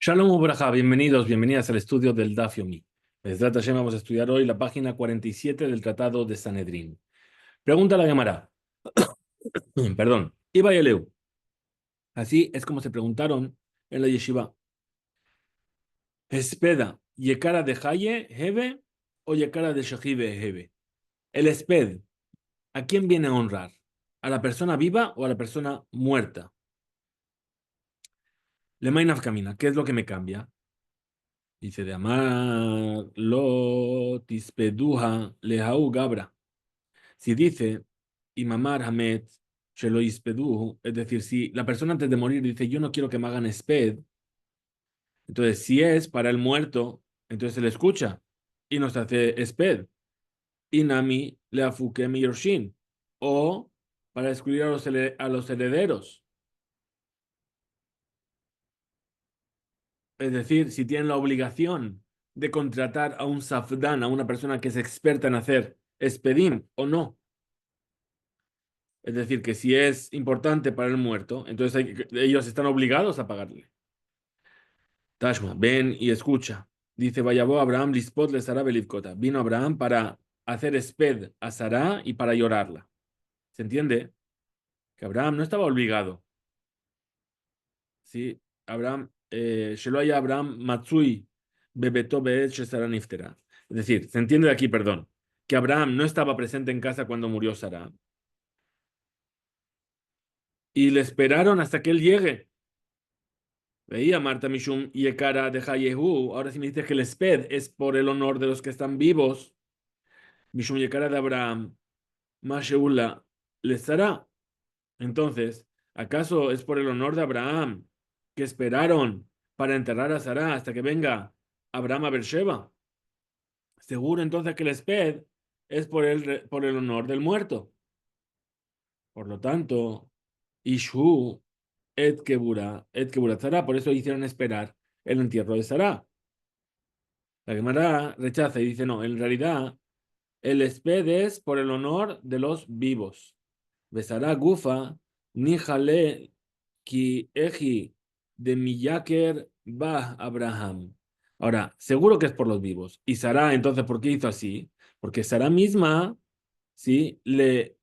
Shalom Ubraja, bienvenidos, bienvenidas al estudio del Daf Yomi. Besrat Hashem, vamos a estudiar hoy la página 47 del Tratado de Sanedrín. Pregunta la Gemara. Perdón. Iba y Eleu. Así es como se preguntaron en la yeshiva. Espeda, ¿yekara de Haye, Hebe o yekara de Shehive, Hebe? El esped, ¿a quién viene a honrar? ¿A la persona viva o a la persona muerta? Le mainaf camina, ¿qué es lo que me cambia? Dice de amar lo tispeduja lehau gabra. Si dice Imamar Hamet Shelo Ispeduhu, es decir, si la persona antes de morir dice yo no quiero que me hagan esped, entonces si es para el muerto, entonces se le escucha y nos hace esped. Inami le afuke mi yorshin, o para excluir a los herederos. Es decir, si tienen la obligación de contratar a un safdán, a una persona que es experta en hacer espedim o no. Es decir, que si es importante para el muerto, entonces ellos están obligados a pagarle. Tashma, ven y escucha. Dice, vayabó Abraham lispot le Sará belivkota. Vino Abraham para hacer esped a Sará y para llorarla. ¿Se entiende? Que Abraham no estaba obligado. Sí, Abraham, Shelo haya Abraham matsui bebeto beet Sará niftera. Es decir, se entiende de aquí, perdón, que Abraham no estaba presente en casa cuando murió Sará. Y le esperaron hasta que él llegue. Veía Marta Mishum y Ekara de Hayehu. Ahora si me dices que el esped es por el honor de los que están vivos. Mishum y Ekara de Abraham. Masheula les hará. Entonces, ¿acaso es por el honor de Abraham que esperaron para enterrar a Sará hasta que venga Abraham a Beersheba? Seguro entonces que el esped es por el honor del muerto. Por lo tanto, Ishu et Kebura Sará. Por eso hicieron esperar el entierro de Sará. La Gemara rechaza y dice, no, en realidad el esped es por el honor de los vivos. Besará gufa, ni jale ki eji de miyaker bah Abraham. Ahora, seguro que es por los vivos. Y Sara, entonces, ¿por qué hizo así? Porque Sara misma, sí, ella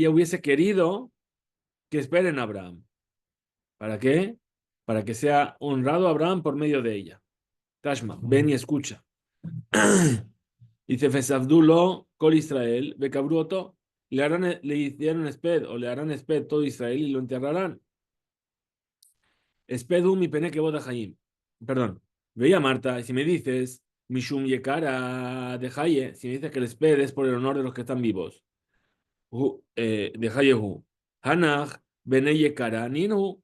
hubiese querido que esperen a Abraham. ¿Para qué? Para que sea honrado Abraham por medio de ella. Tashma, ven y escucha. Dice Fesavdulo, Col Israel, Becabruoto, le hicieron esped o le harán esped todo Israel y lo enterrarán. Espedum y peneque boda Jaim. Perdón, veía Marta, y si me dices, Mishum Yekara de Haye, si me dices que el esped es por el honor de los que están vivos, de Hayehu, Hanach, Bene Yekara, Ninu,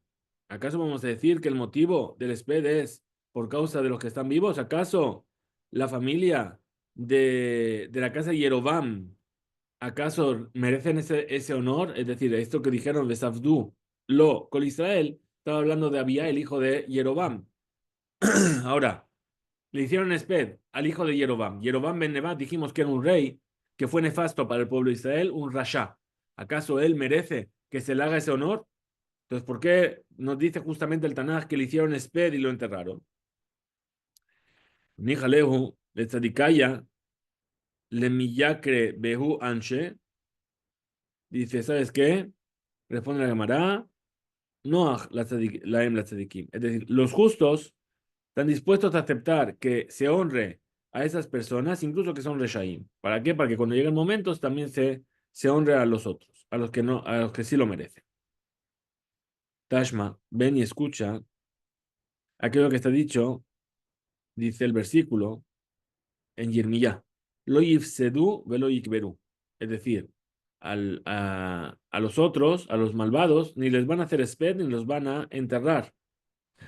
¿acaso vamos a decir que el motivo del esped es por causa de los que están vivos? ¿Acaso la familia de la casa de Yerobam, acaso merecen ese honor? Es decir, esto que dijeron de Safdú, lo con Israel, estaba hablando de Abía, el hijo de Yerobam. Ahora, le hicieron esped al hijo de Yerobam. Yerobam ben Nebat, dijimos que era un rey que fue nefasto para el pueblo de Israel, un rasha. ¿Acaso él merece que se le haga ese honor? Entonces, ¿por qué nos dice justamente el Tanaj que le hicieron esped y lo enterraron? Nijalehu, le tzadikaya, le miyakre behu anshe. Dice, ¿sabes qué? Responde la Gemara, no la tzadikim. Es decir, los justos están dispuestos a aceptar que se honre a esas personas, incluso que son reshaim. ¿Para qué? Para que cuando lleguen momentos también se honre a los otros, a los que no, a los que sí lo merecen. Tashma, ven y escucha aquello que está dicho, dice el versículo en Yirmiyah. Lo yifsedu velo yikberu. Es decir, a los otros, a los malvados, ni les van a hacer esped ni los van a enterrar.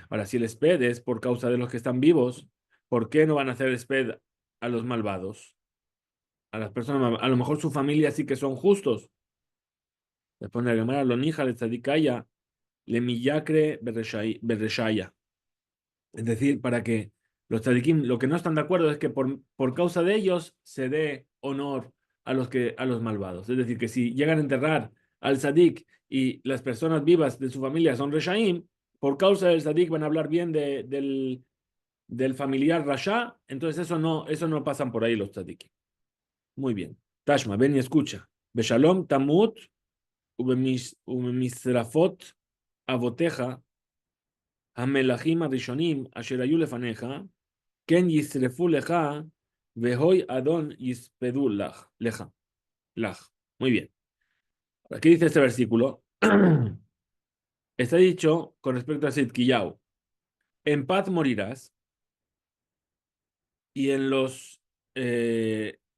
Ahora, si el esped es por causa de los que están vivos, ¿por qué no van a hacer esped a los malvados? A las personas, a lo mejor su familia sí que son justos. Después de la Gemara, lo nija le tzadikaya, le miyakre berreshaya. Es decir, para que los tzadikim, lo que no están de acuerdo es que por causa de ellos se dé honor a los malvados. Es decir, que si llegan a enterrar al tzadik y las personas vivas de su familia son reshaim, por causa del tzadik van a hablar bien del familiar Rasha, entonces eso no pasan por ahí los tzadikim. Muy bien. Tashma, ven y escucha. Beshalom tamut ubemisrafot avoteja hamelachim arishonim asher hayu lefaneja ken yisrefu leja vehoy adon yispedu lach. Muy bien. Aquí dice este versículo. Está dicho con respecto a Sidkiyau. En paz morirás y en los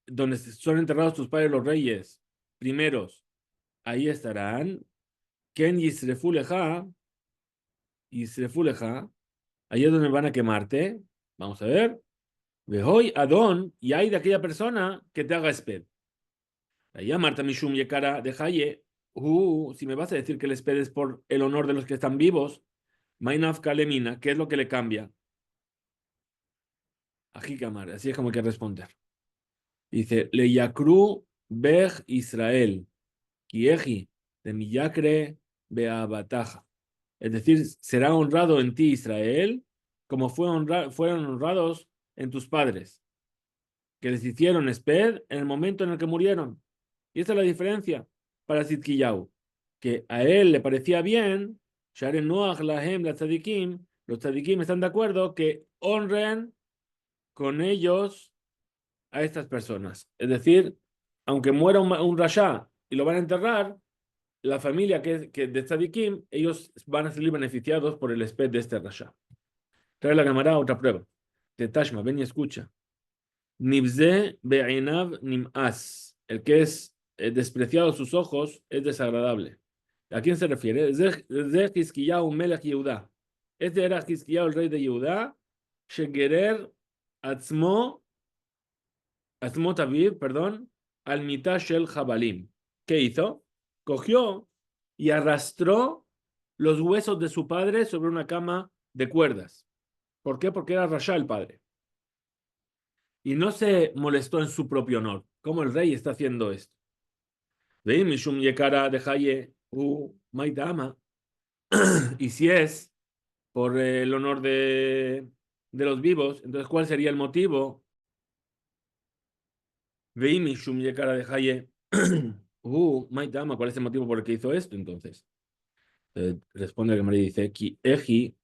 donde son enterrados tus padres los reyes primeros, ahí estarán. Ken Yisrefu leja, ahí es donde van a quemarte. Vamos a ver. Vehoy Adón, y hay de aquella persona que te haga esped. Allá Marta Mishum Yekara de Haye. Si me vas a decir que el esped es por el honor de los que están vivos, Mainaf Kalemina, ¿qué es lo que le cambia? Ajikamar, así es como hay que responder. Dice, Le Yakru Bej Israel, Kieji, de Miyakre Beabataja. Es decir, será honrado en ti Israel, como fueron honrados en tus padres, que les hicieron esped en el momento en el que murieron. Y esa es la diferencia para Sidkiyau, que a él le parecía bien, Sharen Noach Lahem la Tzadikim, los Tzadikim están de acuerdo que honren con ellos a estas personas. Es decir, aunque muera un rasha y lo van a enterrar, la familia que de Tzadikim, ellos van a salir beneficiados por el esped de este rasha. Trae la cámara otra prueba. De Tashma, ven y escucha. Nibze be'inav nim'as. El que es despreciado sus ojos es desagradable. ¿A quién se refiere? Ze Hizkiyahu melech Yehuda. Este era Hizkiyahu, el rey de Yehuda. Shegerer atzmo Aviv, perdón, al mitad shel jabalim. ¿Qué hizo? Cogió y arrastró los huesos de su padre sobre una cama de cuerdas. ¿Por qué? Porque era Rasha el padre. Y no se molestó en su propio honor. ¿Cómo el rey está haciendo esto? Mishum yekara de Haye maitama. Y si es por el honor de los vivos, entonces ¿cuál sería el motivo? Mishum yekara de Haye. Maitama, ¿cuál es el motivo por el que hizo esto entonces? Responde el marido y dice, Ki eji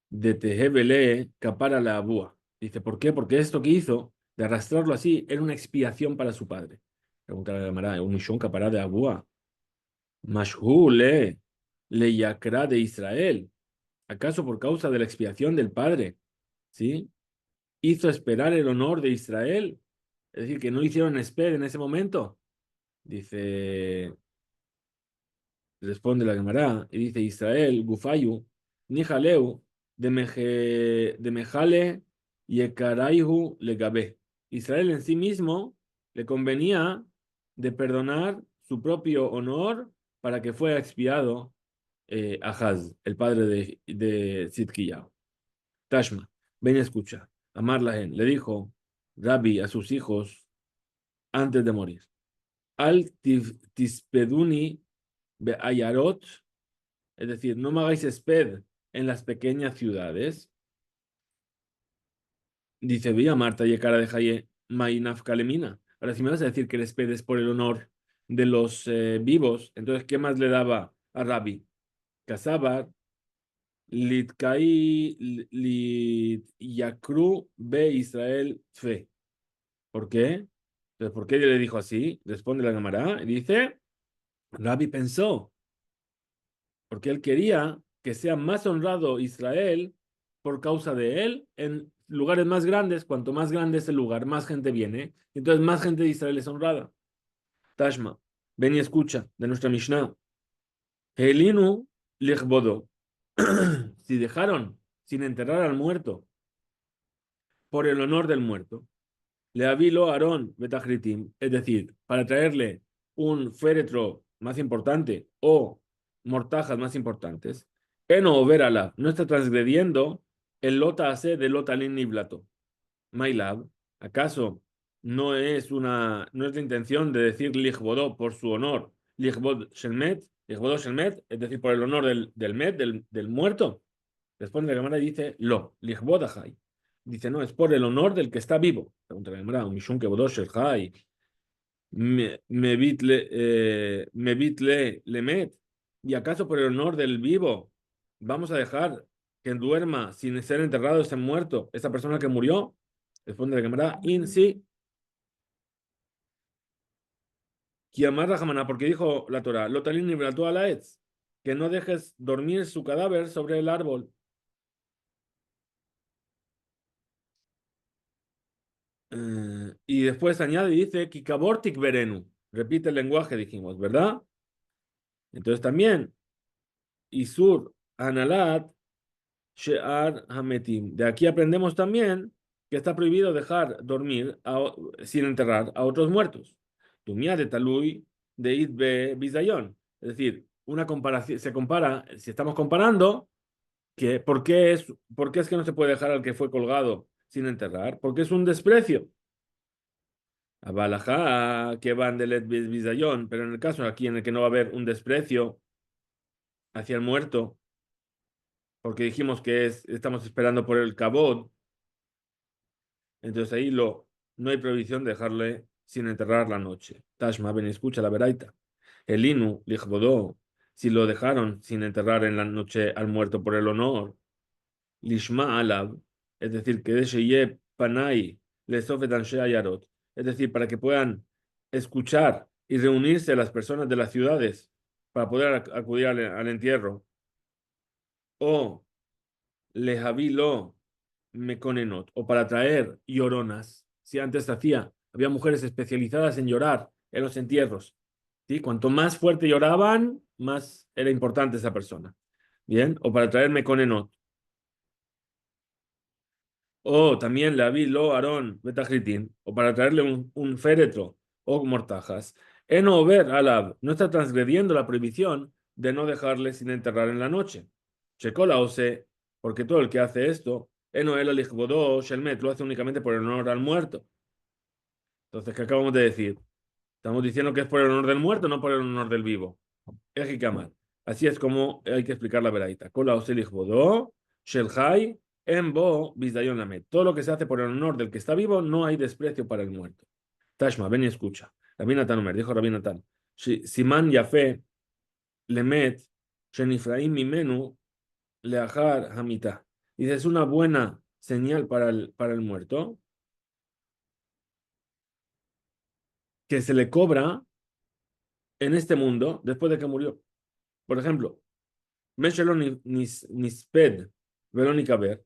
de tejebele capara la abúa. Dice, ¿por qué? Porque esto que hizo, de arrastrarlo así, era una expiación para su padre. Pregunta la Gemara, un mishón capara de abúa. Mashhu le yakra de Israel. ¿Acaso por causa de la expiación del padre? ¿Sí? Hizo esperar el honor de Israel. Es decir, que no hicieron espera en ese momento. Dice, responde la Gemara y dice Israel, Gufayu, Nijaleu, de Mejale y Ekaraihu Legabe. Israel en sí mismo le convenía de perdonar su propio honor para que fuera expiado Ahaz, el padre de Sidkiyah. Tashma, ven y escucha. Amar Lahen le dijo Rabbi a sus hijos antes de morir. Al tispeduni be'ayarot, es decir, no me hagáis esped en las pequeñas ciudades. Dice, Vía Marta y cara de Jaye, Mainaf Kalemina. Ahora, si me vas a decir que el esped es por el honor de los vivos, entonces, ¿qué más le daba a Rabbi? Casabar, Litkai, Lit Yakru, Be Israel, Fe. ¿Por qué? Entonces, ¿por qué le dijo así? Responde la Gemara y dice, Rabbi pensó, porque él quería que sea más honrado Israel por causa de él en lugares más grandes. Cuanto más grande es el lugar, más gente viene. Entonces, más gente de Israel es honrada. Tashma, ven y escucha de nuestra Mishnah. Helinu lichbodo. Si dejaron sin enterrar al muerto por el honor del muerto, le avilo Aarón betachritim, es decir, para traerle un féretro más importante o mortajas más importantes, eno verala, no está transgrediendo el lota hace de lota lin niblato. Mailab, ¿acaso no es la intención de decir lichbodó por su honor, lichvod shelmet, es decir, por el honor del met, del muerto. Responde la Gemara y dice, lo, lichvod ha'chai. Dice, no, es por el honor del que está vivo. Pregunta la Gemara, mishum kevodo shel chai, me bitle lemet. ¿Y acaso por el honor del vivo vamos a dejar que duerma sin ser enterrado ese muerto, esa persona que murió? Responde la Gemara, in sí. Kiamar Rahamana, porque dijo la Torah, Lotalin y a la etz, que no dejes dormir su cadáver sobre el árbol. Y después añade y dice, Kikabortik Berenu. Repite el lenguaje, dijimos, ¿verdad? Entonces también, Isur Analat She'ar Hametim. De aquí aprendemos también que está prohibido dejar dormir sin enterrar a otros muertos. Tumia de Talui de Idbe Bizayon. Es decir, una comparación, se compara, si estamos comparando, que por qué es que no se puede dejar al que fue colgado sin enterrar? Porque es un desprecio. Abalajá, que van de Bizayon, pero en el caso aquí en el que no va a haber un desprecio hacia el muerto, porque dijimos que estamos esperando por el kabod. Entonces ahí no hay prohibición de dejarle sin enterrar la noche. Tashma, ven, escucha la veraita. El Inu, Lichbodó, si lo dejaron sin enterrar en la noche al muerto por el honor, Lishma Alab, es decir, que de Sheye Panay, le Sofetan Ayarot, es decir, para que puedan escuchar y reunirse las personas de las ciudades para poder acudir al entierro, o Lehavilo Mekonenot, o para traer lloronas. Si antes había mujeres especializadas en llorar en los entierros. ¿Sí? Cuanto más fuerte lloraban, más era importante esa persona. Bien, o para traer Mekonenot. O también lo Aarón Betahritin, o para traerle un féretro o mortajas. Eno ver alab, no está transgrediendo la prohibición de no dejarle sin enterrar en la noche. Shekola ose, porque todo el que hace esto, eno el alichbodó shelmet, lo hace únicamente por el honor al muerto. Entonces, ¿qué acabamos de decir? Estamos diciendo que es por el honor del muerto, no por el honor del vivo. Ejikamar. Así es como hay que explicar la veraita. Kola oselich bodó, shelhai, embo, bizdayon lamet. Todo lo que se hace por el honor del que está vivo, no hay desprecio para el muerto. Tashma, ven y escucha. Rabbi Natan Omer, dijo Rabbi Natan. Siman yafe lemet, shenifraim mimenu, leachar hamita. Dice, es una buena señal para el muerto que se le cobra en este mundo después de que murió. Por ejemplo, Meshelon Nisped, Verónica Ver,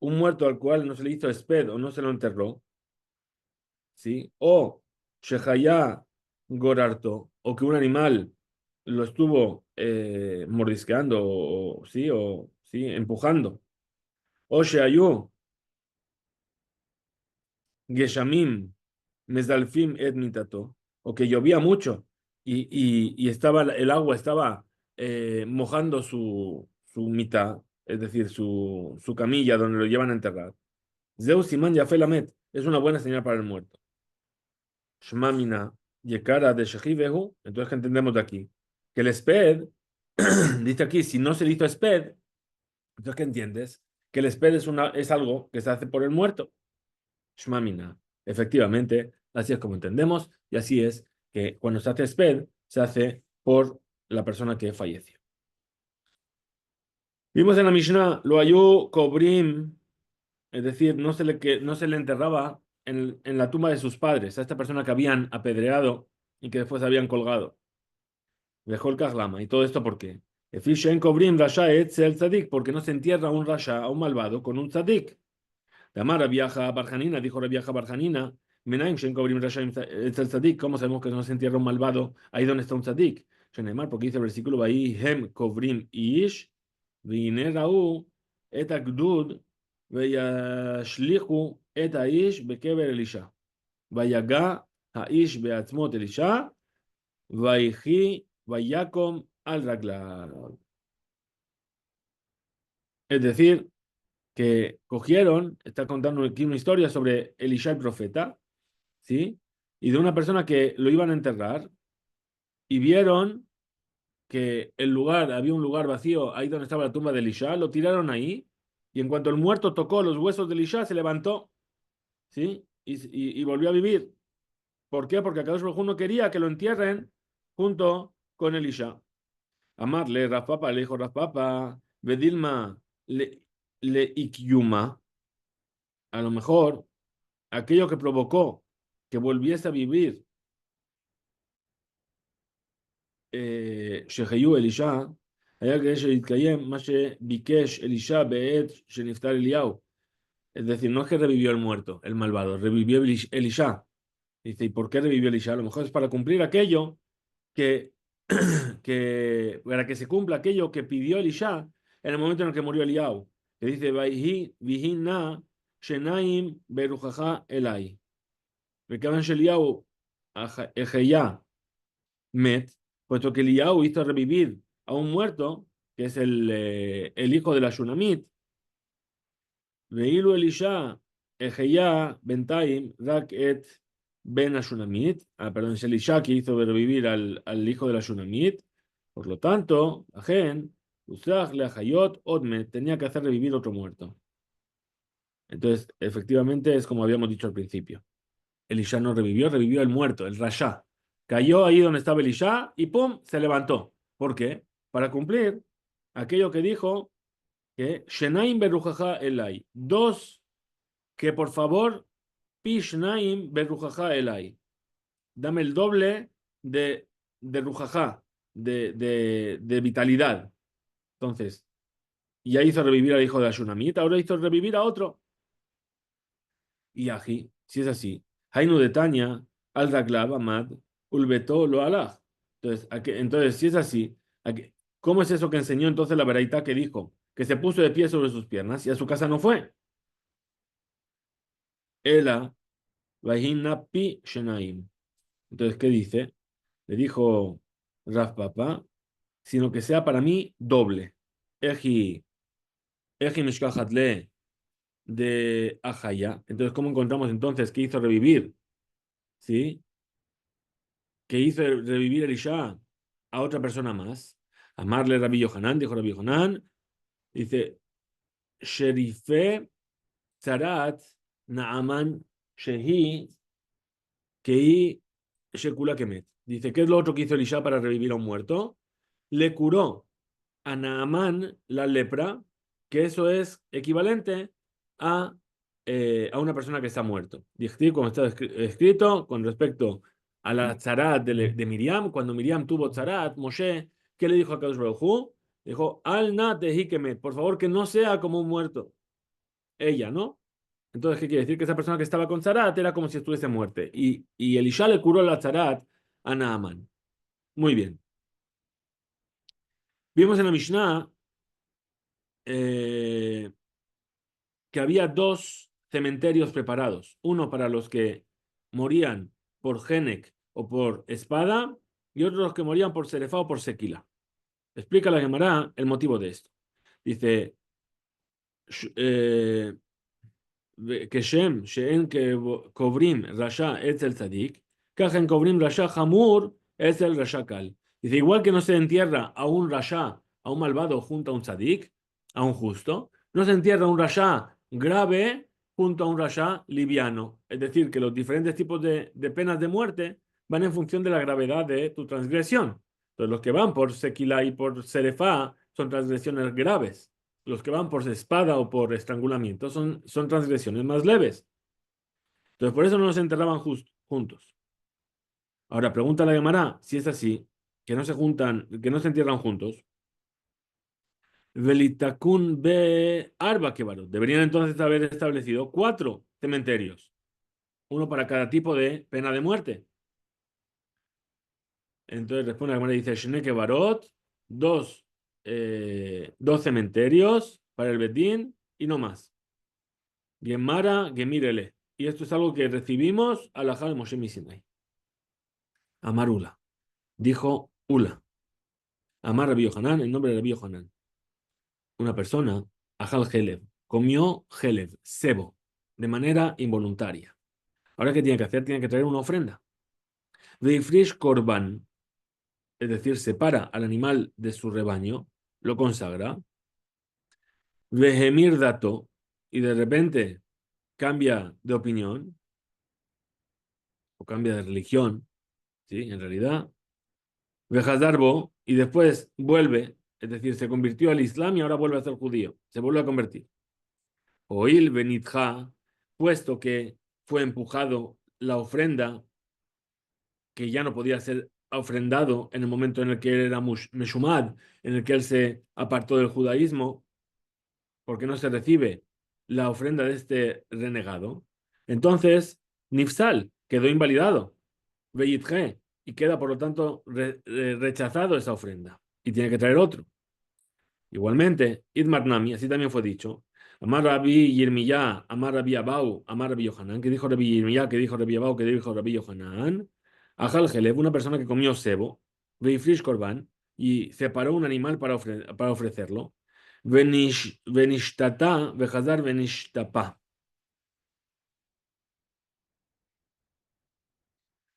un muerto al cual no se le hizo esped o no se lo enterró, ¿sí? O Shehaya Gorarto, o que un animal lo estuvo mordisqueando, ¿sí? Empujando. O Shehayu Geshamim Mezalfim et mitato, o que llovía mucho y el agua estaba mojando su mitad, es decir, su camilla donde lo llevan a enterrar. Zeus Simán Yafé Lamet es una buena señal para el muerto. Shmamina Yekara de Shehivehu, entonces, ¿qué entendemos de aquí? Que el Sped, dice aquí, si no se le hizo Sped, entonces, ¿qué entiendes? Que el Sped es algo que se hace por el muerto. Shmamina. Efectivamente, así es como entendemos, y así es que cuando se hace Sped, se hace por la persona que falleció. Vimos en la Mishnah, lo ayú Kobrim, es decir, no se le enterraba en la tumba de sus padres, a esta persona que habían apedreado y que después habían colgado. Dejó el Kahlama. ¿Y todo esto por qué? Efishen Kobrim Rasha Etzel Tzadik, porque no se entierra a un Rasha, a un malvado, con un Tzadik. Tamara viaja a Barjanina, dijo viaja a Barjanina. Menaim Shen Kobrim Rasha Etzel Tzadik. ¿Cómo sabemos que no se entierra un malvado ahí donde está un Tzadik? Shenemar, porque dice el versículo ahí, Hem Kobrim Ish, Vine Rau, Et Agdud, וישליכו את האיש בקבר אלישע. ויגע האיש בעצמות אלישע, ויחי ויקום על רגליו. Es decir, que cogieron, está contando aquí una historia sobre Elisha el profeta, ¿sí? Y de una persona que lo iban a enterrar, y vieron que el lugar, había un lugar vacío ahí donde estaba la tumba de Elisha, lo tiraron ahí, y en cuanto el muerto tocó los huesos de Elisha, se levantó, ¿sí? Y volvió a vivir. ¿Por qué? Porque Akadosh Baruj Hu no quería que lo entierren junto con Elisha. Amarle, Rafpapa, le dijo Rafpapa, Bedilma, le Ikyuma, a lo mejor aquello que provocó que volviese a vivir Sheheyu Elisha, היה כדי שיתקיים מה שביקש אלישע בעת שנפטר אליהו. Es decir, no es que revivió el muerto, el malvado, revivió Elisha. Dice, ¿y por qué revivió Elisha? A lo mejor es para cumplir aquello que, para que se cumpla aquello que pidió Elisha en el momento en el que murió Eliau. Que dice, Vaihi vihina shenaim berujaja elai. Vekavan sheliau ejeya met, puesto que Eliau hizo revivir a un muerto, que es el hijo de la Shunamit, Veilu Elisha ejeya bentaim rak et ben Ashunamit, perdón, es Elisha que hizo revivir al hijo de la Shunamit, por lo tanto, Ajen, Usach le Ajayot Odmet, tenía que hacer revivir otro muerto. Entonces, efectivamente, es como habíamos dicho al principio. Elisha no revivió, revivió el muerto, el Rasha. Cayó ahí donde estaba Elisha y ¡pum! Se levantó. ¿Por qué? Para cumplir aquello que dijo que Shenaim Berujaja Elai. Dos, que por favor, Pishnaim Berujaja Elai. Dame el doble de Rujaja, de vitalidad. Entonces, ya hizo revivir al hijo de Ashunamit, ahora hizo revivir a otro. Y ají, si es así, Hainu de Tania, al Raglav, Amad, Ulbeto, lo alaj. Entonces, si es así, ¿cómo es eso que enseñó entonces la veraita que dijo? Que se puso de pie sobre sus piernas y a su casa no fue. Ela, Vahina Pi Shenaim. Entonces, ¿qué dice? Le dijo Raf Papa, sino que sea para mí doble. Eji, Eji Mishkahatle de Ajaya. Entonces, ¿cómo encontramos entonces que hizo revivir? ¿Sí? Que hizo revivir Elisha a otra persona más. Amarle Rabbi Yohanan, dijo Rabbi Yohanan, dice, Sherife Tzarat Naaman Shehi Kei Shekula Kemet. Dice, ¿qué es lo otro que hizo Elisha para revivir a un muerto? Le curó a Naamán la lepra, que eso es equivalente a una persona que está muerto. Dije, como está escrito con respecto a la tzarat de Miriam, cuando Miriam tuvo tzarat, Moshe, ¿qué le dijo a Kadosh Baruj Hu? Dijo, al na tehikemet, por favor que no sea como un muerto. Ella, ¿no? Entonces, ¿qué quiere decir? Que esa persona que estaba con tzarat era como si estuviese muerte. Y Elisha le curó la tzarat a Naamán. Muy bien. Vimos en la Mishnah que había dos cementerios preparados, uno para los que morían por Genek o por espada y otros los que morían por Serefá o por Sequila. Explica la Gemara el motivo de esto. Dice, כשם שאין קוברים רשע אצל צדיק, כך en קוברים רשע חמור אצל רשע קל. Dice, igual que no se entierra a un rasha, a un malvado junto a un tzadik, a un justo, no se entierra un rasha grave junto a un rasha liviano. Es decir, que los diferentes tipos de penas de muerte van en función de la gravedad de tu transgresión. Entonces, los que van por sequila y por serefá son transgresiones graves. Los que van por espada o por estrangulamiento son transgresiones más leves. Entonces, por eso no los enterraban juntos. Ahora, pregunta la Gemara, si es así, que no se juntan, que no se entierran juntos. Velitakun be arba kebarot. Deberían entonces haber establecido 4 cementerios, uno para cada tipo de pena de muerte. Entonces responde la Gemara y dice, Shne kebarot, dos cementerios para el Bedín y no más. Gemara Gemirele. Y esto es algo que recibimos a la de Moshe Misinai. Amar Ula. Dijo Ula. Amar Rabbi Yohanan, en nombre de Rabbi Yohanan. Una persona, Ajal Helev, comió Helev, cebo, de manera involuntaria. Ahora, ¿qué tiene que hacer? Tiene que traer una ofrenda. Veifrish Korban. es decir, separa al animal de su rebaño, lo consagra, vehemir dato, y de repente cambia de opinión o cambia de religión, ¿sí? En realidad, Vejazarbo, y después vuelve, es decir, se convirtió al Islam y ahora vuelve a ser judío, se vuelve a convertir. Oil benitja, puesto que fue empujado la ofrenda, que ya no podía ser ofrendado en el momento en el que él era meshumad, en el que él se apartó del judaísmo, porque no se recibe la ofrenda de este renegado. Entonces, Nifsal quedó invalidado, Veyitje, y queda por lo tanto rechazado esa ofrenda, y tiene que traer otro. Igualmente, Idmarnami, así también fue dicho. Amar Rabbi Yirmiyah, Amar Rabbi Abau, Amar Rabbi Yohanan, que dijo Rabbi Yirmiyah, que dijo Rabbi Abau, que dijo Rabbi Yohanan. Ajal Heleb, una persona que comió sebo, Veifrish Korban, y separó un animal para ofrecerlo. Venishtata, Vejazar Venishtapa.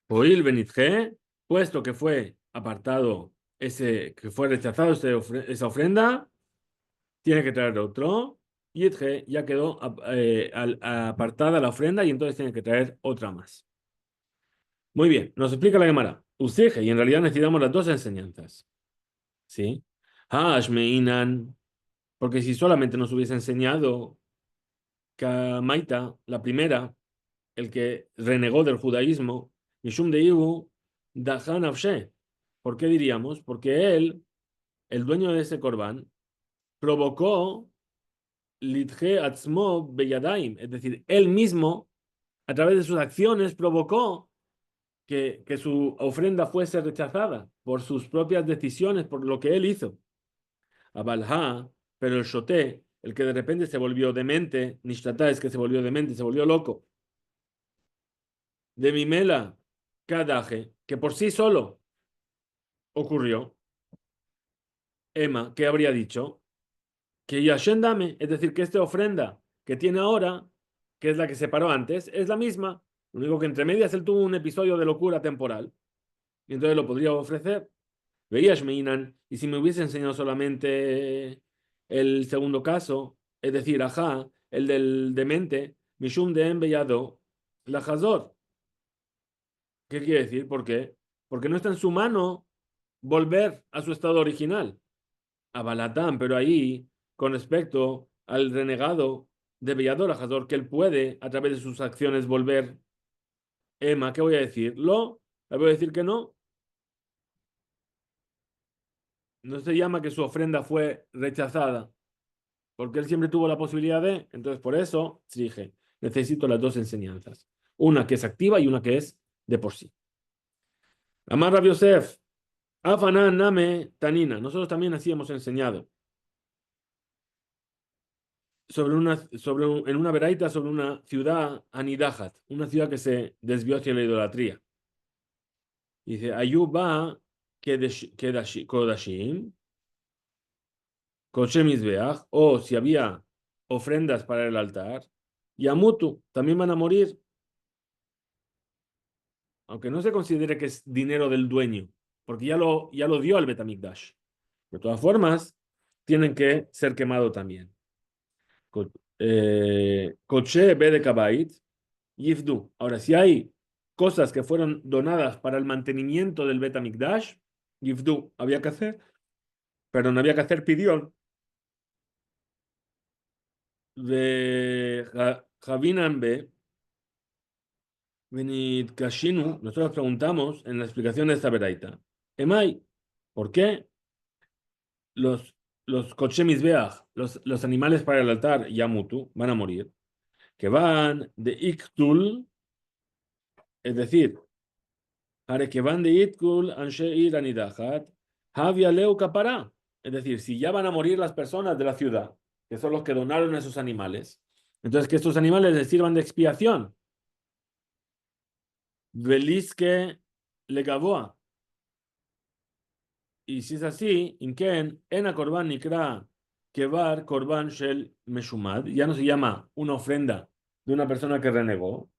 Oil Benitje, puesto que fue apartado, que fue rechazado esa ofrenda, tiene que traer otro. Y Edge ya quedó apartada la ofrenda y entonces tiene que traer otra más. Muy bien, nos explica la Gemara. Useje, y en realidad necesitamos las dos enseñanzas. ¿Sí? Hashmeinan, porque si solamente nos hubiese enseñado Kamaita, la primera, el que renegó del judaísmo, Mishum de Ibu, Dahan Avshe. ¿Por qué diríamos? Porque él, el dueño de ese corbán, provocó Lidje Atzmo Beyadaim, es decir, él mismo, a través de sus acciones, provocó que su ofrenda fuese rechazada por sus propias decisiones, por lo que él hizo. Abalha, pero el Shoté, el que de repente se volvió demente, Nishtata es que se volvió demente, se volvió loco, de Mimela, Kadaje, que por sí solo ocurrió, Emma, ¿qué habría dicho? Que Yashen Dame, es decir, que esta ofrenda que tiene ahora, que es la que se paró antes, es la misma. Lo único que entre medias él tuvo un episodio de locura temporal y entonces lo podría ofrecer. Veías Meinan, y si me hubiese enseñado solamente el segundo caso, es decir, ajá, el del demente, Mishum de Embellado, la Hazor. ¿Qué quiere decir? ¿Por qué? Porque no está en su mano volver a su estado original. A Balatán, pero ahí, con respecto al renegado de Bellador, Ajador, que él puede, a través de sus acciones, volver. Emma, ¿qué voy a decir? Le voy a decir que no. No se llama que su ofrenda fue rechazada, porque él siempre tuvo la posibilidad de. Entonces, por eso, dije, necesito las dos enseñanzas. Una que es activa y una que es de por sí. Amar Rabbi Yosef, Afanan Name Tanina. Nosotros también así hemos enseñado. En una veraita sobre una ciudad Anidahat, una ciudad que se desvió hacia la idolatría. Dice, Ayuba Kodashim, Koshem Mizbeach, o si había ofrendas para el altar, Yamutu, también van a morir, aunque no se considere que es dinero del dueño, porque ya lo dio al Betamikdash. De todas formas, tienen que ser quemados también. Koche Bede Kabait, Yifdu. Ahora, si hay cosas que fueron donadas para el mantenimiento del Betamikdash, Yifdu, había que hacer, pero no había que hacer pidión de Javinan B. Venid Kashinu, nosotros preguntamos en la explicación de esta veraita, Emai, ¿por qué los, los Kochemisbeach, los animales para el altar Yamutu, van a morir? Que van de Iktul, es decir, que van de Itkul, Anshe Ir Anidahat, Havia Leu Kapara. Es decir, si ya van a morir las personas de la ciudad, que son los que donaron esos animales, entonces que estos animales les sirvan de expiación. Veliske Legaboa. Y si es así, Inken, Ena Korban Nikra, Kebar Korban Shel Meshumad, ya no se llama una ofrenda de una persona que renegó.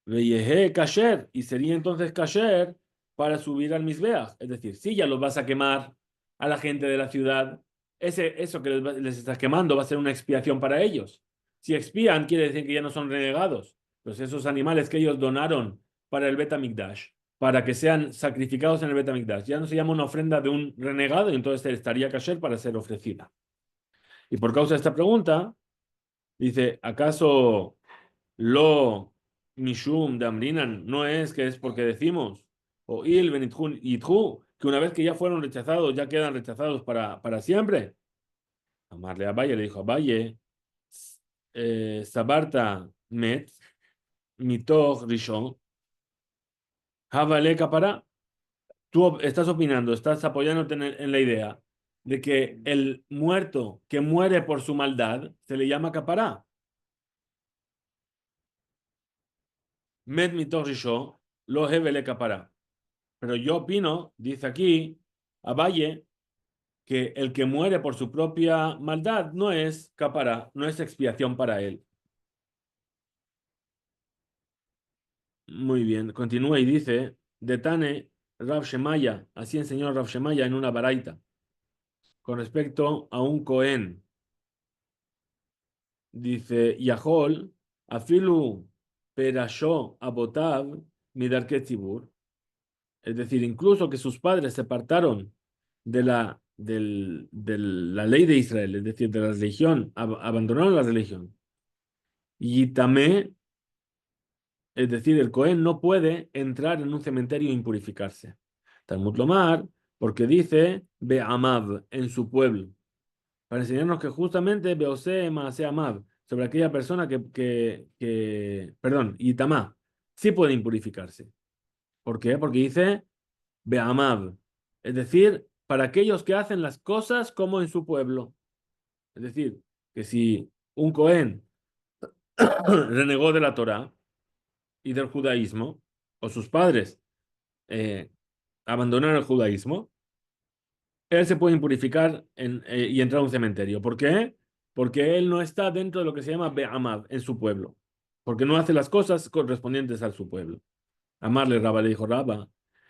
Veyehe Kasher, y sería entonces Kasher para subir al Mizbeach. Es decir, si ya los vas a quemar a la gente de la ciudad, eso que les estás quemando va a ser una expiación para ellos. Si expían, quiere decir que ya no son renegados. Pues esos animales que ellos donaron para el Bet HaMikdash, para que sean sacrificados en el Bet HaMikdash, ya no se llama una ofrenda de un renegado y entonces estaría kasher para ser ofrecida. Y por causa de esta pregunta, dice, ¿acaso lo mishum de Amrinan no es que es porque decimos, o il benitjun yitju, que una vez que ya fueron rechazados, ya quedan rechazados para siempre? Amarle a Valle, le dijo a Valle, Sabarta met, mitoch rishon, havale kapara. Tú estás opinando, estás apoyándote en la idea de que el muerto que muere por su maldad se le llama capará. Met mitoch rishon, lo hevele capará. Pero yo opino, dice aquí a Valle, que el que muere por su propia maldad no es capará, no es expiación para él. Muy bien, continúa y dice, Detane Rav Shemaya, así enseñó Rav Shemaya en una baraita, con respecto a un Cohen. Dice, Yahol, afilu perashó abotav midarke tzibur. Es decir, incluso que sus padres se apartaron de la ley de Israel, es decir, de la religión, abandonaron la religión. Y tamé, es decir, el Cohen no puede entrar en un cementerio e impurificarse. Talmud Lomar, porque dice Be'amav, en su pueblo, para enseñarnos que justamente Beose Maase Amav, sobre aquella persona perdón, Itamá, sí puede impurificarse. ¿Por qué? Porque dice Be'amav, es decir, para aquellos que hacen las cosas como en su pueblo. Es decir, que si un Cohen renegó de la Torá y del judaísmo, o sus padres eh, abandonaron el judaísmo, él se puede impurificar y entrar a un cementerio. ¿Por qué? Porque él no está dentro de lo que se llama Be'amav en su pueblo. Porque no hace las cosas correspondientes a su pueblo. Amarle Rabba le dijo, Rabba,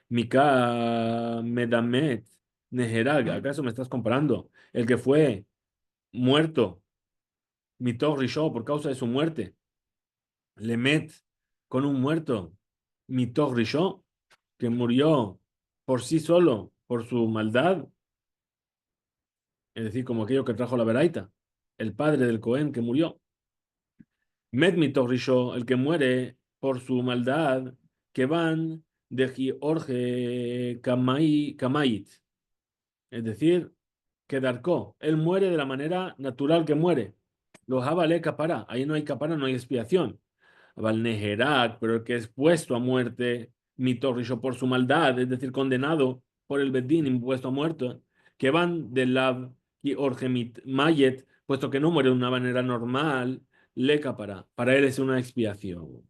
Mika Medamet Neherag, ¿acaso me estás comparando? El que fue muerto, Mitoch Rishon, por causa de su muerte, le met con un muerto, Mitoch Rishon, que murió por sí solo, por su maldad, es decir, como aquello que trajo la Beraita, el padre del Cohen que murió. Met Mitoch Rishon, el que muere por su maldad, que van de Giorge Kamait, es decir, que Darko, él muere de la manera natural que muere. Los Jabale capara, ahí no hay capara, no hay expiación. Valneherak, pero el que es puesto a muerte, mitorrisho por su maldad, es decir, condenado por el Bedín, impuesto a muerte, que van del Lav y Orgemit Mayet, puesto que no muere de una manera normal, le capara. Para él es una expiación.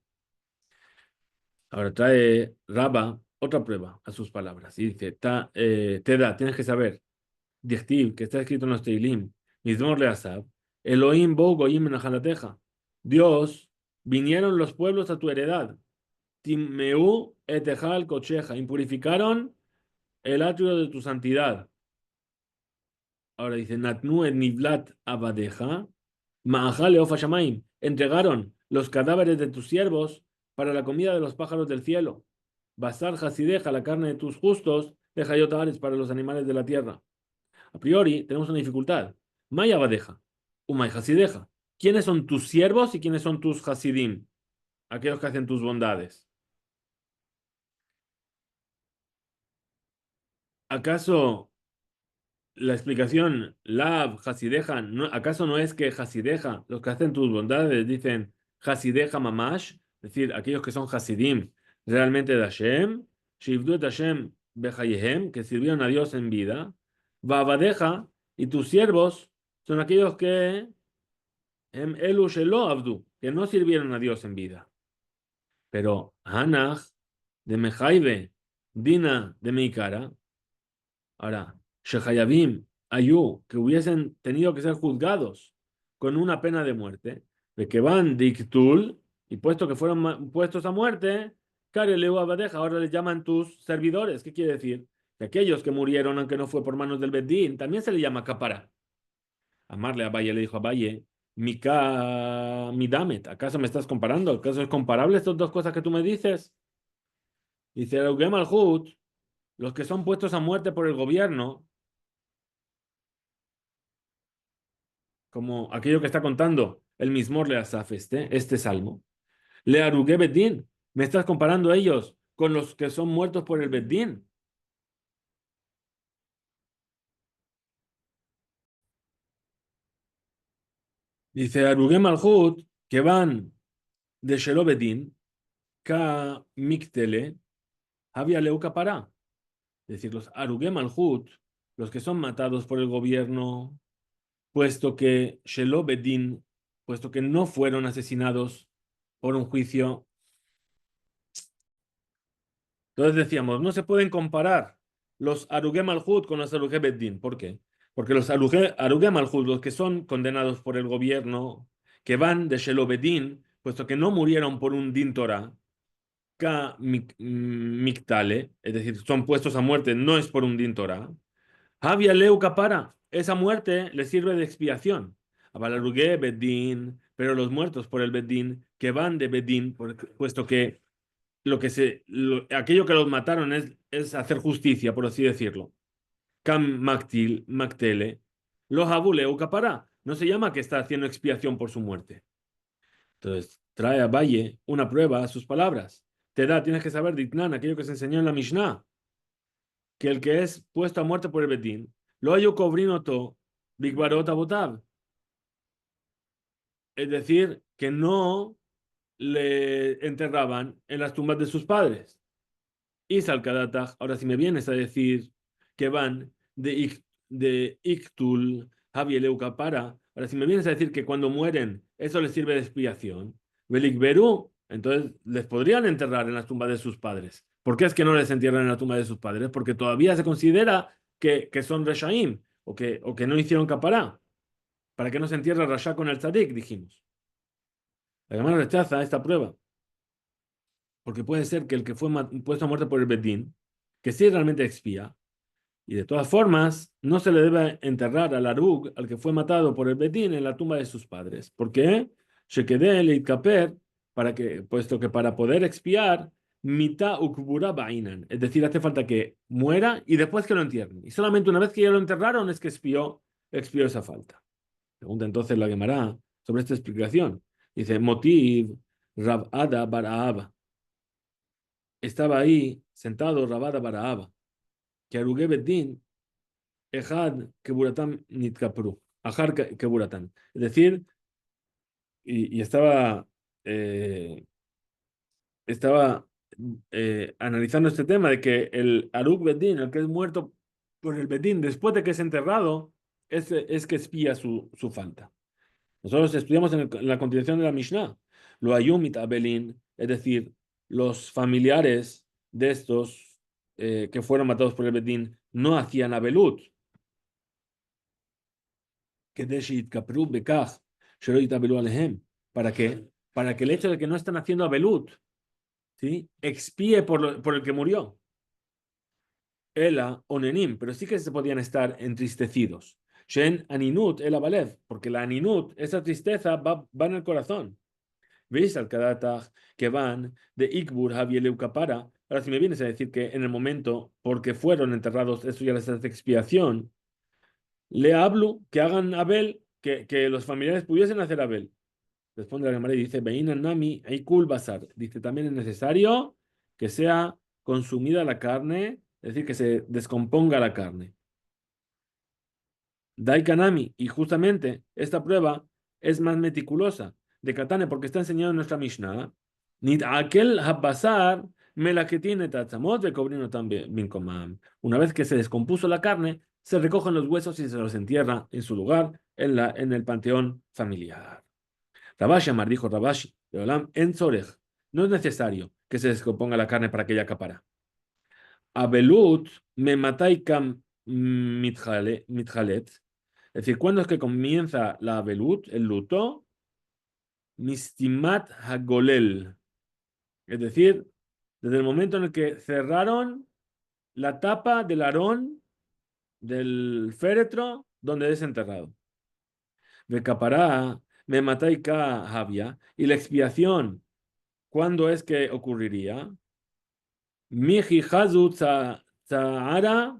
Ahora trae Rabba otra prueba a sus palabras y dice: Te da, tienes que saber. Dichtiv, que está escrito en los Teilim, Mizmor Leasab, Elohim bo goyim menajalateja. Dios, vinieron los pueblos a tu heredad. Timmeu etejal cocheja, impurificaron el atrio de tu santidad. Ahora dice, Natnu et nivlat abadeja, maajale ofa shamaim. Entregaron los cadáveres de tus siervos para la comida de los pájaros del cielo. Basar hasideja, la carne de tus justos, deja yotares para los animales de la tierra. A priori, tenemos una dificultad. Maya Badeja, Umay Hasideja. ¿Quiénes son tus siervos y quiénes son tus Hasidim? Aquellos que hacen tus bondades. ¿Acaso la explicación, Lav, Hasideja, acaso no es que Hasideja, los que hacen tus bondades, dicen Hasideja Mamash? Es decir, aquellos que son Hasidim realmente de Hashem, Shivdu et Hashem Bechayehem, que sirvieron a Dios en vida, Babadeja, y tus siervos son aquellos que Elu Shelo Abdu, que no sirvieron a Dios en vida. Pero Hanach de Mejaibe, Dina de Meikara, ahora, Shehayabim, Ayu, que hubiesen tenido que ser juzgados con una pena de muerte, de que van de Iktul, y puesto que fueron puestos a muerte, Kare Leu Abadeja, ahora les llaman tus servidores. ¿Qué quiere decir? Que aquellos que murieron, aunque no fue por manos del Bedín, también se le llama capara. Amarle a Abaye le dijo a Abaye, Mika Midamet, ¿acaso me estás comparando? ¿Acaso es comparable estas dos cosas que tú me dices? Dice Eugem al los que son puestos a muerte por el gobierno, como aquello que está contando el Mismor le Asaf, este salmo. Le Arugué Bedín, me estás comparando a ellos con los que son muertos por el Bedín. Dice Arugué Malhut, que van de Shelobedin, Ka Miktele, Habia Leuca para. Es decir, los Arugué Malhut, los que son matados por el gobierno, puesto que Shelobedin, puesto que no fueron asesinados por un juicio. Entonces decíamos, no se pueden comparar los Arugué Malhut con los Arugué Beddin. ¿Por qué? Porque los Arugué Malhut, los que son condenados por el gobierno, que van de Shelobedin, puesto que no murieron por un Din Torah, Ka Miktale, es decir, son puestos a muerte, no es por un Din Torah. Havia Leu Kapara, esa muerte le sirve de expiación. Abalarugué Beddin, pero los muertos por el Beddin, que van de Beddin, puesto que aquello que los mataron es hacer justicia, por así decirlo. Cam Mactele, los Abule Ukapara. No se llama que está haciendo expiación por su muerte. Entonces, trae a Valle una prueba a sus palabras. Tienes que saber, Ditnan, aquello que se enseñó en la Mishnah, que el que es puesto a muerte por el Betín, lo hay cobrinoto, Bigbarot Abotab. Es decir, que no le enterraban en las tumbas de sus padres. Y Salkadataj, ahora si me vienes a decir que van de Iktul, Javieleuca para, ahora si me vienes a decir que cuando mueren eso les sirve de expiación, Belikberu, entonces les podrían enterrar en las tumbas de sus padres. ¿Por qué es que no les entierran en la tumba de sus padres? Porque todavía se considera que son Reshaim o que no hicieron capará. ¿Para que no se entierra Rasha con el Tzadik? Dijimos. La Gemara rechaza esta prueba. Porque puede ser que el que fue puesto a muerte por el Bedín, que sí realmente expía, y de todas formas, no se le debe enterrar al Arug, al que fue matado por el Bedín, en la tumba de sus padres. ¿Por qué? Shekede el Itkaper, puesto que para poder expiar, mita ukbura bainan. Es decir, hace falta que muera y después que lo entierren. Y solamente una vez que ya lo enterraron es que expió esa falta. Pregunta entonces la Gemara sobre esta explicación. Dice, motiv Rabada Baraaba. Estaba ahí sentado Rabada Baraaba, que Arugue Bedín Ejad Keburatan Nitkapru. Ajar Keburatan. Es decir, y eh, estaba analizando este tema de que el Aruk Bedín, el que es muerto por el Bedín después de que es enterrado, es que espía su falta. Nosotros estudiamos en la continuación de la Mishnah, lo Ayumit Abelin, es decir, los familiares de estos que fueron matados por el Bedín no hacían Abelut, כדי שיתכפרו בכך שלא יתאבלו עליהם. ¿Para qué? Para que el hecho de que no están haciendo abelut, ¿sí? Expíe por el que murió. Ela onenim, pero sí que se podían estar entristecidos. Shen aninut el abalev, porque la aninut, esa tristeza, va en el corazón. ¿Veis al kadataj que van de Ikbur Javieleu Kapara? Ahora, si me vienes a decir que en el momento, porque fueron enterrados, eso ya les hace expiación, le hablo que hagan Abel, que los familiares pudiesen hacer Abel. Responde la Gemara y dice, Beinan Nami Eikul Basar. Dice, también es necesario que sea consumida la carne, es decir, que se descomponga la carne. Daikanami, y justamente esta prueba es más meticulosa de Katane porque está enseñado en nuestra Mishnah. Nit aquel habasar me la que tiene tatzamot de cobrino también binkomam. Una vez que se descompuso la carne, se recogen los huesos y se los entierra en su lugar en el panteón familiar. Rabashi Amar dijo Rabashi, de Olam en Zorech, no es necesario que se descomponga la carne para que ella acapara. Abelut me matai kam mitjalet. Es decir, ¿cuándo es que comienza la abelut, el luto? Mistimat hagolel. Es decir, desde el momento en el que cerraron la tapa del arón del féretro donde es enterrado. De capará, me mataika había. Y la expiación, ¿cuándo es que ocurriría? Miji hazu zahara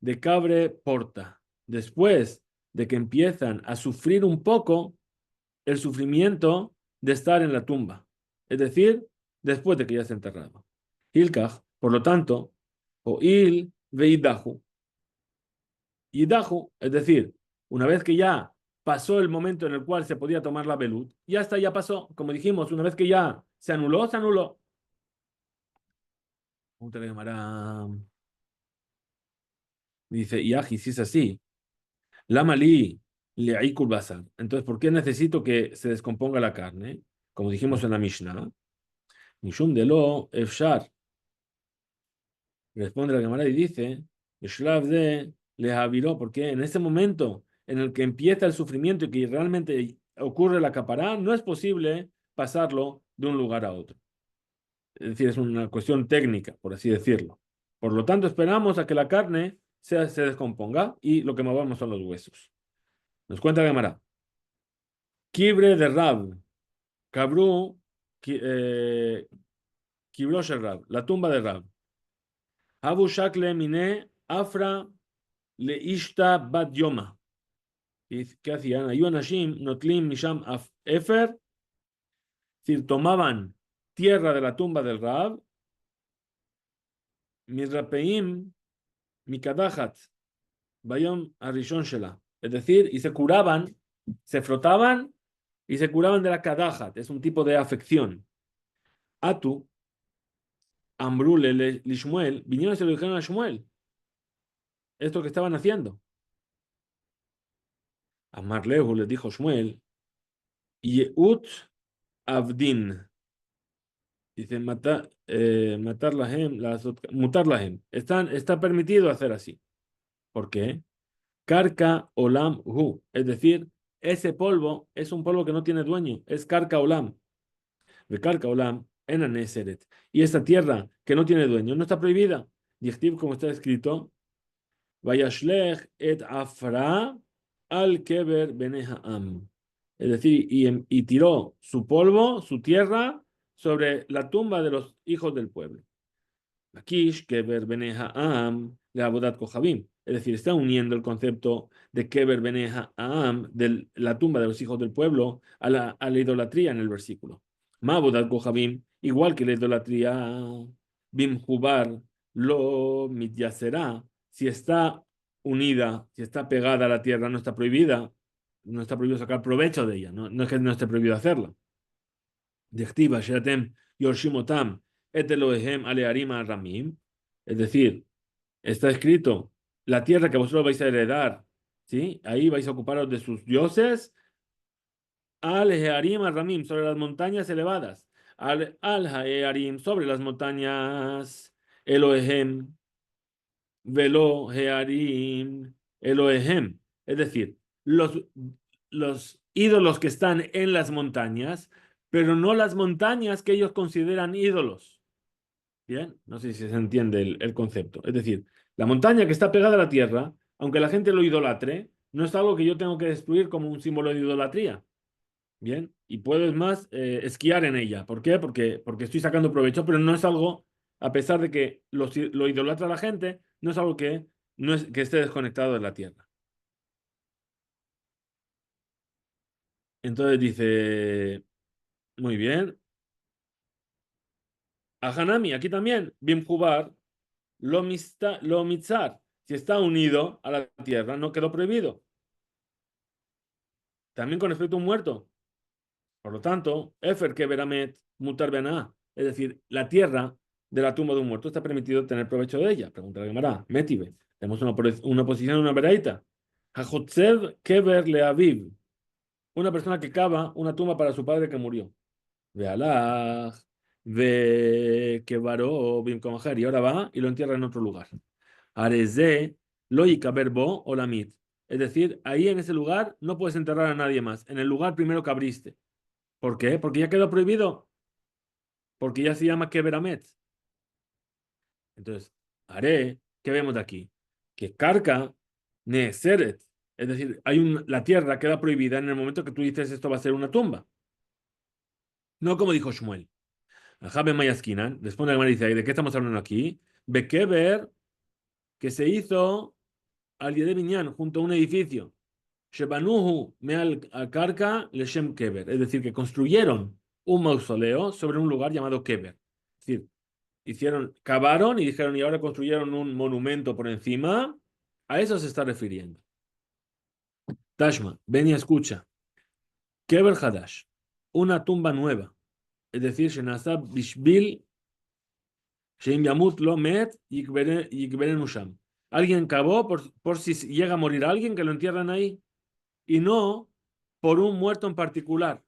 de cabre porta. Después de que empiezan a sufrir un poco el sufrimiento de estar en la tumba. Es decir, después de que ya se ha enterrado. Hilkach, por lo tanto, o il veidahu. Yidahu, es decir, una vez que ya pasó el momento en el cual se podía tomar la velut, ya está, ya pasó. Como dijimos, una vez que ya se anuló, se anuló. Pregunta la Gemara. Dice, Yaji, si es así, lama li le'ikul basar. Entonces, ¿por qué necesito que se descomponga la carne? Como dijimos en la Mishnah, Mishum de lo efshar. Responde la Gemara y dice, Shlav de le aviró, porque en ese momento en el que empieza el sufrimiento y que realmente ocurre la capará, no es posible pasarlo de un lugar a otro. Es decir, es una cuestión técnica, por así decirlo. Por lo tanto, esperamos a que la carne se descomponga y lo que movamos son los huesos. Nos cuenta la Gemara. Kibre de Rab, Kabru, Kibrosh el Rab, la tumba de Rab. Abu Shakle Mine, Afra, Le Ishta Bat Yoma. ¿Y qué hacían? Ayuan Hashim, Notlim, Misham, Efer. Es decir, tomaban tierra de la tumba del Rab, Mizrapeim, Mikadahat, Bayom Arishon Shela. Es decir, y se curaban, se frotaban y se curaban de la Kadahat. Es un tipo de afección. Atu, Ambrule, Lishmuel, vinieron y se lo dijeron a Shmuel. Esto que estaban haciendo. A Marlehu les dijo Shmuel, Yeut Avdin. Dice, matar la hem, mutar la hem. Está permitido hacer así. ¿Por qué? Karka olam hu. Es decir, ese polvo es un polvo que no tiene dueño. Es karka olam. De karka olam en aneseret. Y esta tierra que no tiene dueño no está prohibida. Dichtiv, como está escrito, Vayashlech et afra al keber benehaam. Es decir, y tiró su polvo, su tierra, sobre la tumba de los hijos del pueblo. Akish, Keber Benehaam, de Abodat Kohabim. Es decir, está uniendo el concepto de Keber Benehaam, de la tumba de los hijos del pueblo, a la idolatría en el versículo. Ma Abodat Kohabim, igual que la idolatría, Bim Hubar, lo mityaserá, si está unida, si está pegada a la tierra, no está prohibida, no está prohibido sacar provecho de ella, no es que no esté prohibido hacerla. Dechtiva, Sheatem, Yoshimotam, et Elohem Alearim Ramim. Es decir, está escrito, la tierra que vosotros vais a heredar, ¿sí? Ahí vais a ocuparos de sus dioses, Al-Hearim Ramim, sobre las montañas elevadas, Al-Hearim, sobre las montañas, Elohem, Velo Hearim, Elohem. Es decir, los ídolos que están en las montañas, pero no las montañas que ellos consideran ídolos. Bien, no sé si se entiende el concepto. Es decir, la montaña que está pegada a la tierra, aunque la gente lo idolatre, no es algo que yo tengo que destruir como un símbolo de idolatría. Bien, y puedes más esquiar en ella. ¿Por qué? Porque estoy sacando provecho, pero no es algo, a pesar de que lo idolatra la gente, no es algo que, no es, que esté desconectado de la tierra. Entonces dice, muy bien, a Hanami, aquí también, Bim Jubar, lo mitzar, si está unido a la tierra, no quedó prohibido. También con respecto a un muerto. Por lo tanto, Efer que veramet mutar bená, es decir, la tierra de la tumba de un muerto está permitido tener provecho de ella. Pregunta la Gemara, Metibe. Tenemos una posición, una veraita. Hajotzev kever leaviv. Una persona que cava una tumba para su padre que murió. Vealaj, ve que varó bim y ahora va y lo entierra en otro lugar. Areze, loica verbo o lamit. Es decir, ahí en ese lugar no puedes enterrar a nadie más. En el lugar primero que abriste. ¿Por qué? Porque ya quedó prohibido. Porque ya se llama Keberamet. Entonces, haré, ¿qué vemos de aquí? Que carca neeseret, es decir, la tierra queda prohibida en el momento que tú dices esto va a ser una tumba. No como dijo Shmuel. Jabe Mayaskinan, responde al dice, ¿de qué estamos hablando aquí? Bekeber, que se hizo al de Binyan, junto a un edificio. Shebanuhu meal karka leshem keber, es decir, que construyeron un mausoleo sobre un lugar llamado Keber. Es decir, cavaron y dijeron, y ahora construyeron un monumento por encima. A eso se está refiriendo. Tashma, ven y escucha. Keber Hadash, una tumba nueva. Es decir, Shenasab Bishbil Sheim Yamut Lo Met Yikberen Usham. Alguien cavó por si llega a morir alguien que lo entierran ahí. Y no por un muerto en particular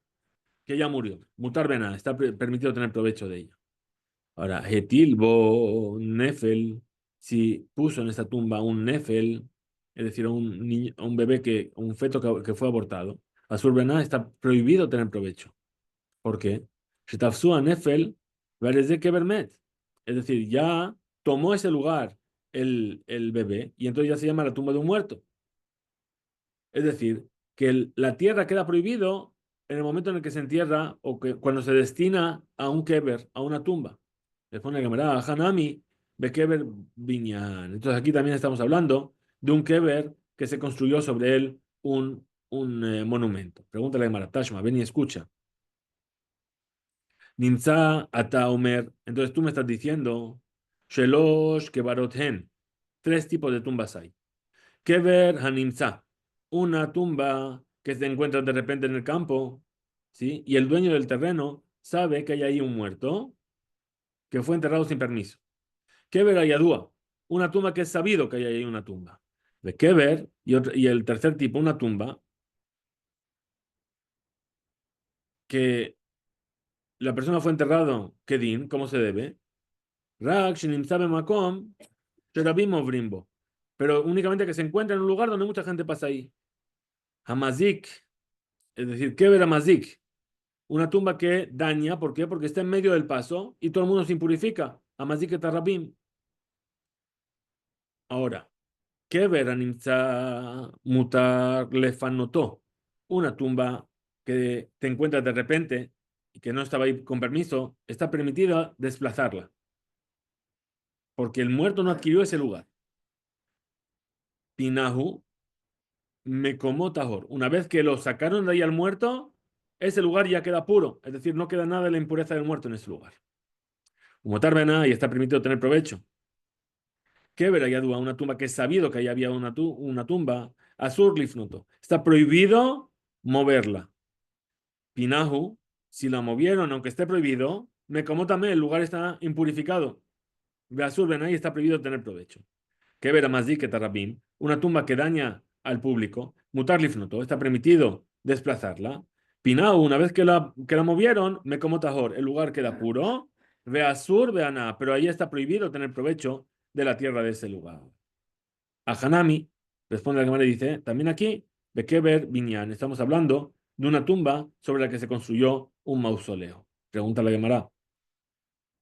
que ya murió. Mutar Bena, está permitido tener provecho de ella. Ahora, Hetilbo Nefel, si puso en esta tumba un Nefel, es decir, un niño, un bebé un feto que fue abortado, Asur Bena está prohibido tener provecho. ¿Por qué? Shetafsua Nefel, de Kebermet. Es decir, ya tomó ese lugar el bebé y entonces ya se llama la tumba de un muerto. Es decir, que la tierra queda prohibido en el momento en el que se entierra o que cuando se destina a un keber, a una tumba. Le pone la Hanami, de keber binyan. Entonces aquí también estamos hablando de un keber que se construyó sobre él un monumento. Pregúntale a Gemara, Tashma, ven y escucha. Nimza ata omer. Entonces tú me estás diciendo, Shelosh kebarot hen. Tres tipos de tumbas hay. Kever Hanimza, una tumba que se encuentra de repente en el campo, ¿sí? Y el dueño del terreno sabe que hay ahí un muerto que fue enterrado sin permiso. Kever Ayadúa, una tumba que es sabido que hay ahí una tumba. De Kever, y el tercer tipo, una tumba que la persona fue enterrado, Kedin, ¿cómo se debe? Rak, Shinimza Makom, Sherabim Brimbo. Pero únicamente que se encuentra en un lugar donde mucha gente pasa ahí. Hamazik, es decir, Kever Hamazik, una tumba que daña, ¿por qué? Porque está en medio del paso y todo el mundo se impurifica. Amazik Tarabim. Ahora, Kever Animtza Mutar Lefanotó, una tumba que te encuentras de repente y que no estaba ahí con permiso, está permitida desplazarla, porque el muerto no adquirió ese lugar. Pinahu Mekomot Tahor. Una vez que lo sacaron de ahí al muerto, ese lugar ya queda puro, es decir, no queda nada de la impureza del muerto en ese lugar. Motar Bena y está permitido tener provecho. Keber Ayadua, una tumba que es sabido que ahí había una tumba. Asur Lifnuto. Está prohibido moverla. Pinahu, si la movieron, aunque esté prohibido, me como también el lugar está impurificado. Asur Ben ahí está prohibido tener provecho. Keber Amazik que Tarabim, una tumba que daña al público. Mutar Lifnuto, está permitido desplazarla. Pinahu, una vez que la movieron, me como Tahor, el lugar queda puro. Ve Asur, ve Ana, pero ahí está prohibido tener provecho de la tierra de ese lugar. A Hanami, responde la Gemara y dice, también aquí, de Keber Binyan, estamos hablando de una tumba sobre la que se construyó un mausoleo. Pregunta la Gemara.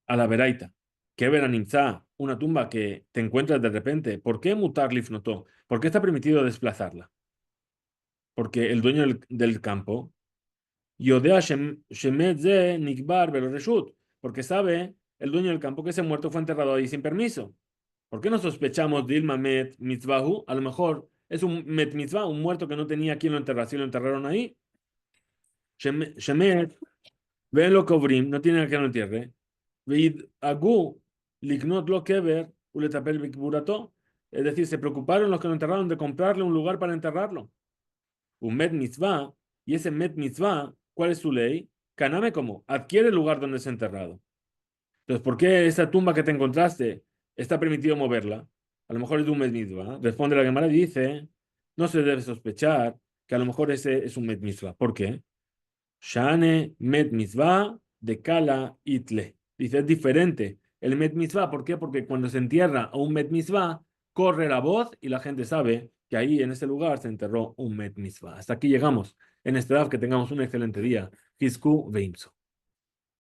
A la Veraita, Keber Animza, una tumba que te encuentras de repente, ¿por qué mutar lifnotó? ¿Por qué está permitido desplazarla? Porque el dueño del campo, Yodea Shemet Ze Nikbar Velo Reshut, porque sabe el dueño del campo que ese muerto fue enterrado ahí sin permiso. ¿Por qué no sospechamos de Ilma Met Mitzvahu? A lo mejor es un Met Mitzvah, un muerto que no tenía quien lo enterrase y lo enterraron ahí. Shemet, ven lo cobrim, no tiene a quien lo entierre. Veid Agu, Liknot lo Kever, Uletapel Bikburato. Es decir, se preocuparon los que lo enterraron de comprarle un lugar para enterrarlo. Un Met Mitzvah, y ese Met Mitzvah, ¿cuál es su ley? Kaname como, adquiere el lugar donde es enterrado. Entonces, ¿por qué esa tumba que te encontraste está permitido moverla? A lo mejor es de un Met Mitzvah. Responde la Gemara y dice, no se debe sospechar que a lo mejor ese es un Met Mitzvah. ¿Por qué? Shane Met Mitzvah de Kala Itle. Dice, es diferente. El Met Mitzvah, ¿por qué? Porque cuando se entierra a un Met Mitzvah, corre la voz y la gente sabe que ahí en ese lugar se enterró un Met Mitzvah. Hasta aquí llegamos. En este DAF, que tengamos un excelente día. Hizku Veimso.